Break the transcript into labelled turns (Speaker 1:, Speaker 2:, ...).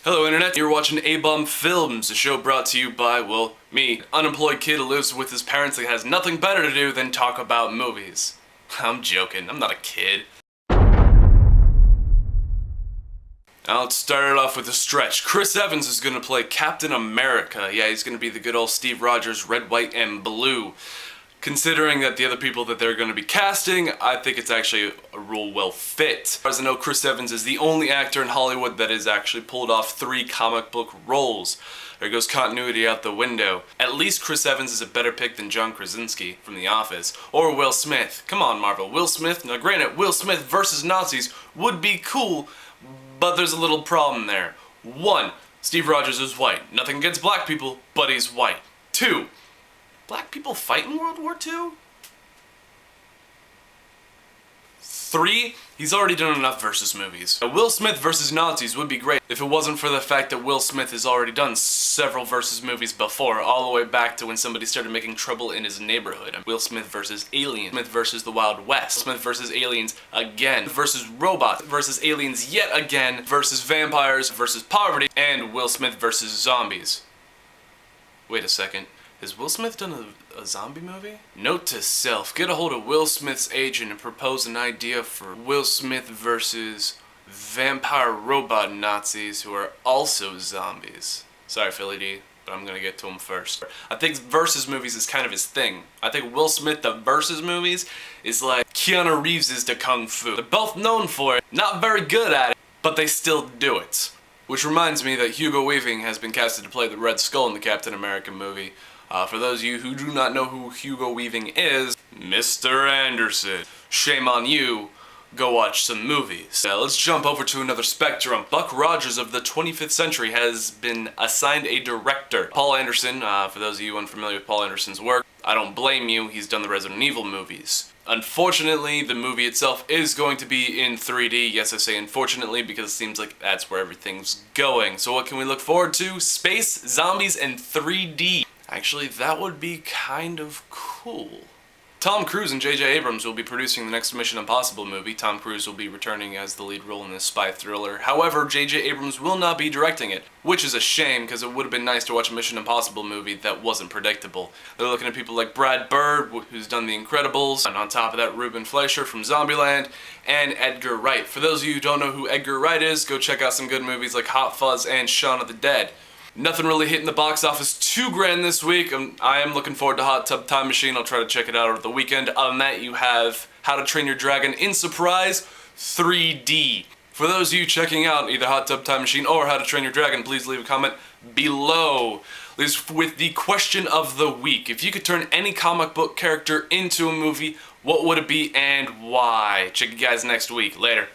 Speaker 1: Hello Internet, you're watching ABOMFILMS, a show brought to you by, well, me, an unemployed kid who lives with his parents that has nothing better to do than talk about movies. I'm joking, I'm not a kid. Now let's start it off with a stretch. Chris Evans is gonna play Captain America. Yeah, he's gonna be the good old Steve Rogers, red, white, and blue. Considering that the other people that they're going to be casting, I think it's actually a role well fit. As I know, Chris Evans is the only actor in Hollywood that has actually pulled off 3 comic book roles. There goes continuity out the window. At least Chris Evans is a better pick than John Krasinski from The Office. Or Will Smith. Come on, Marvel. Will Smith? Now granted, Will Smith versus Nazis would be cool, but there's a little problem there. 1. Steve Rogers is white. Nothing against black people, but he's white. 2. Black people fight in World War II? 3. He's already done enough versus movies. Will Smith versus Nazis would be great if it wasn't for the fact that Will Smith has already done several versus movies before, all the way back to when somebody started making trouble in his neighborhood. Will Smith versus Aliens, Smith versus the Wild West, Smith versus Aliens again, versus robots, versus aliens yet again, versus vampires, versus poverty, and Will Smith versus zombies. Wait a second. Has Will Smith done a zombie movie? Note to self, get a hold of Will Smith's agent and propose an idea for Will Smith versus vampire robot Nazis who are also zombies. Sorry, Philly D, but I'm gonna get to him first. I think versus movies is kind of his thing. I think Will Smith, the versus movies, is like Keanu Reeves is to Kung Fu. They're both known for it, not very good at it, but they still do it. Which reminds me that Hugo Weaving has been casted to play the Red Skull in the Captain America movie. For those of you who do not know who Hugo Weaving is, Mr. Anderson. Shame on you. Go watch some movies. Let's jump over to another spectrum. Buck Rogers of the 25th century has been assigned a director. Paul Anderson, for those of you unfamiliar with Paul Anderson's work, I don't blame you, he's done the Resident Evil movies. Unfortunately, the movie itself is going to be in 3D. Yes, I say unfortunately because it seems like that's where everything's going. So what can we look forward to? Space, zombies, and 3D. Actually, that would be kind of cool. Tom Cruise and J.J. Abrams will be producing the next Mission Impossible movie. Tom Cruise will be returning as the lead role in this spy thriller. However, J.J. Abrams will not be directing it, which is a shame because it would have been nice to watch a Mission Impossible movie that wasn't predictable. They're looking at people like Brad Bird, who's done The Incredibles, and on top of that, Ruben Fleischer from Zombieland, and Edgar Wright. For those of you who don't know who Edgar Wright is, go check out some good movies like Hot Fuzz and Shaun of the Dead. Nothing really hitting the box office too grand this week. I am looking forward to Hot Tub Time Machine. I'll try to check it out over the weekend. Other than that, you have How to Train Your Dragon in Surprise 3D. For those of you checking out either Hot Tub Time Machine or How to Train Your Dragon, please leave a comment below. With the question of the week. If you could turn any comic book character into a movie, what would it be and why? Check you guys next week. Later.